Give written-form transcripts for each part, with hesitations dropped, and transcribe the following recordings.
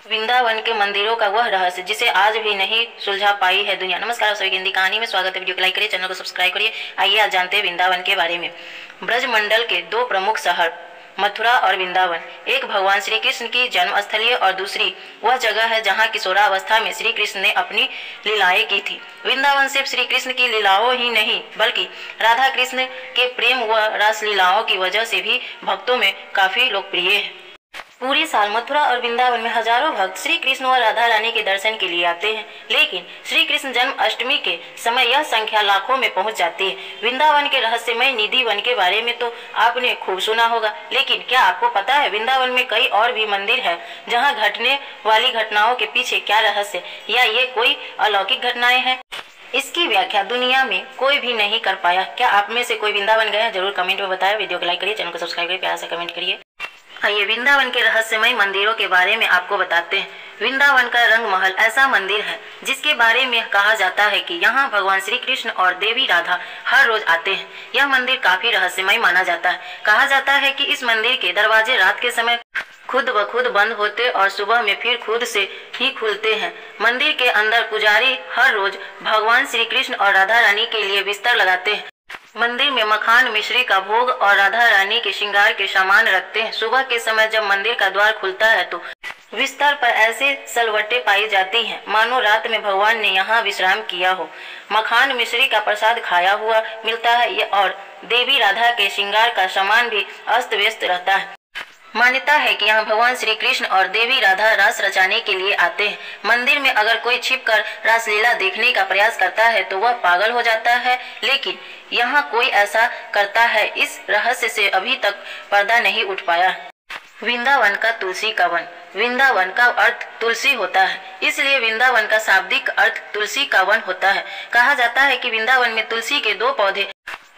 वृंदावन के मंदिरों का वह रहस्य जिसे आज भी नहीं सुलझा पाई है दुनिया। नमस्कार, आप सभी की हिंदी कहानी में स्वागत है। वीडियो को लाइक करिए, चैनल को सब्सक्राइब करिए। आइए आज जानते हैं वृंदावन के बारे में। ब्रजमंडल के दो प्रमुख शहर मथुरा और वृंदावन, एक भगवान श्री कृष्ण की जन्मस्थली और दूसरी वह जगह है जहाँ किशोरावस्था में श्री कृष्ण ने अपनी लीलाएं की थी। वृंदावन सिर्फ श्री कृष्ण की लीलाओं ही नहीं बल्कि राधा कृष्ण के प्रेम व रास लीलाओं की वजह से भी भक्तों में काफी लोकप्रिय है। पूरे साल मथुरा और वृंदावन में हजारों भक्त श्री कृष्ण और राधा रानी के दर्शन के लिए आते हैं, लेकिन श्री कृष्ण जन्म अष्टमी के समय यह संख्या लाखों में पहुंच जाती है। वृंदावन के रहस्यमय निधि वन के बारे में तो आपने खूब सुना होगा, लेकिन क्या आपको पता है वृंदावन में कई और भी मंदिर है जहाँ घटने वाली घटनाओं के पीछे क्या रहस्य या ये कोई अलौकिक घटनाएं हैं? इसकी व्याख्या दुनिया में कोई भी नहीं कर पाया। क्या आप में से कोई वृंदावन गए हैं? जरूर कमेंट में बताएं। वीडियो को लाइक करिए, चैनल को सब्सक्राइब करिए, प्यार से कमेंट करिए। आइए वृंदावन के रहस्यमय मंदिरों के बारे में आपको बताते हैं। वृंदावन का रंग महल ऐसा मंदिर है जिसके बारे में कहा जाता है कि यहाँ भगवान श्री कृष्ण और देवी राधा हर रोज आते हैं। यह मंदिर काफी रहस्यमय माना जाता है। कहा जाता है कि इस मंदिर के दरवाजे रात के समय खुद ब खुद बंद होते और सुबह में फिर खुद से ही खुलते हैं। मंदिर के अंदर पुजारी हर रोज भगवान श्री कृष्ण और राधा रानी के लिए बिस्तर लगाते हैं। मंदिर में मखान मिश्री का भोग और राधा रानी के श्रृंगार के सामान रखते हैं। सुबह के समय जब मंदिर का द्वार खुलता है तो बिस्तर पर ऐसे सलवटें पाई जाती हैं मानो रात में भगवान ने यहाँ विश्राम किया हो। मखान मिश्री का प्रसाद खाया हुआ मिलता है और देवी राधा के श्रृंगार का सामान भी अस्त व्यस्त रहता है। मान्यता है कि यहाँ भगवान श्री कृष्ण और देवी राधा रास रचाने के लिए आते हैं। मंदिर में अगर कोई छिपकर रासलीला देखने का प्रयास करता है तो वह पागल हो जाता है, लेकिन यहाँ कोई ऐसा करता है, इस रहस्य से अभी तक पर्दा नहीं उठ पाया। वृंदावन का तुलसी का वन। वृंदावन का अर्थ तुलसी होता है, इसलिए वृंदावन का शाब्दिक अर्थ तुलसी का वन होता है। कहा जाता है कि वृंदावन में तुलसी के दो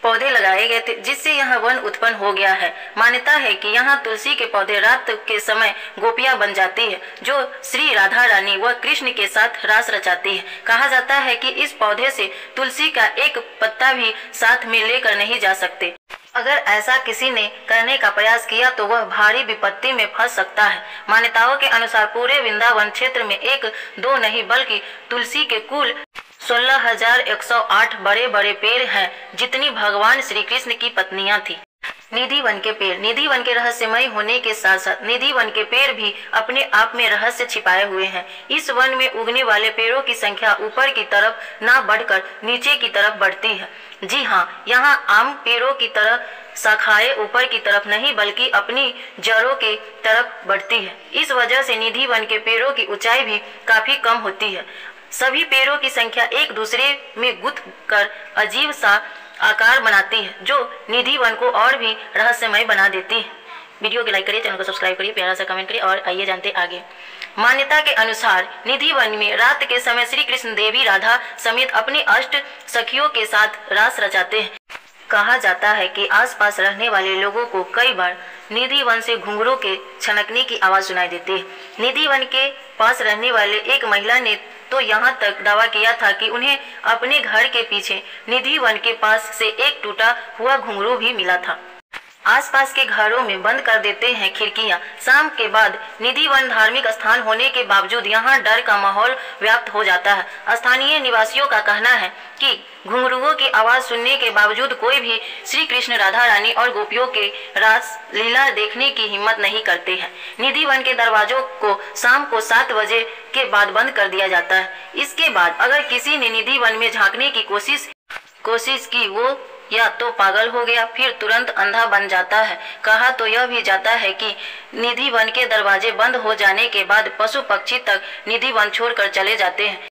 पौधे लगाए गए थे जिससे यह वन उत्पन्न हो गया है। मान्यता है कि यहाँ तुलसी के पौधे रात के समय गोपियां बन जाती है जो श्री राधा रानी व कृष्ण के साथ रास रचाती है। कहा जाता है कि इस पौधे से तुलसी का एक पत्ता भी साथ में लेकर नहीं जा सकते। अगर ऐसा किसी ने करने का प्रयास किया तो वह भारी विपत्ति में फंस सकता है। मान्यताओं के अनुसार पूरे वृंदावन क्षेत्र में एक दो नहीं बल्कि तुलसी के कुल 16,108 बड़े बड़े पेड़ हैं, जितनी भगवान श्री कृष्ण की पत्नियां थी। निधि वन के पेड़। निधि वन के रहस्यमय होने के साथ साथ निधि वन के पेड़ भी अपने आप में रहस्य छिपाए हुए हैं। इस वन में उगने वाले पेड़ों की संख्या ऊपर की तरफ ना बढ़कर नीचे की तरफ बढ़ती है। जी हाँ, यहाँ आम पेड़ों की तरह शाखाएं ऊपर की तरफ नहीं बल्कि अपनी जड़ों के तरफ बढ़ती है। इस वजह से निधि वन के पेड़ों की ऊंचाई भी काफी कम होती है। सभी पेड़ों की संख्या एक दूसरे में गुथ कर अजीब सा आकार बनाती है जो निधि वन को और भी रहस्यमय बना देती है। वीडियो को लाइक करिए, चैनल को सब्सक्राइब करिए, प्यारा सा कमेंट करिए और आइए जानते आगे। मान्यता के अनुसार निधि वन में रात के समय श्री कृष्ण देवी राधा समेत अपनी अष्ट सखियों के साथ रास रचाते हैं। कहा जाता है कि आसपास रहने वाले लोगों को कई बार निधि वन से घुंघरू के छनकने की आवाज सुनाई देती है। निधि वन के पास रहने वाले एक महिला ने तो यहाँ तक दावा किया था कि उन्हें अपने घर के पीछे निधि वन के पास से एक टूटा हुआ घुंघरू भी मिला था। आसपास के घरों में बंद कर देते हैं खिड़कियां। शाम के बाद निधि वन धार्मिक स्थान होने के बावजूद यहाँ डर का माहौल व्याप्त हो जाता है। स्थानीय निवासियों का कहना है कि घुंघरुओं की आवाज सुनने के बावजूद कोई भी श्री कृष्ण, राधा रानी और गोपियों के रास लीला देखने की हिम्मत नहीं करते हैं। निधि वन के दरवाजों को शाम को 7 बजे के बाद बंद कर दिया जाता है। इसके बाद अगर किसी ने निधि वन में झांकने की कोशिश की वो या तो पागल हो गया फिर तुरंत अंधा बन जाता है। कहा तो यह भी जाता है कि निधि वन के दरवाजे बंद हो जाने के बाद पशु पक्षी तक निधि वन छोड़कर चले जाते हैं।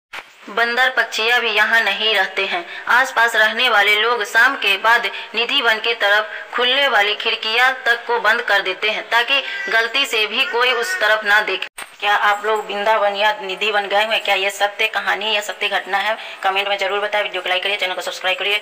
बंदर पक्षियां भी यहाँ नहीं रहते हैं। आसपास रहने वाले लोग शाम के बाद निधि वन के तरफ खुलने वाली खिड़कियां तक को बंद कर देते हैं ताकि गलती से भी कोई उस तरफ ना देखे। क्या आप लोग वृंदावन या निधि वन गए हैं? क्या ये सत्य कहानी या सत्य घटना है? कमेंट में जरूर बताएं। वीडियो को लाइक करिए, चैनल को सब्सक्राइब करिए।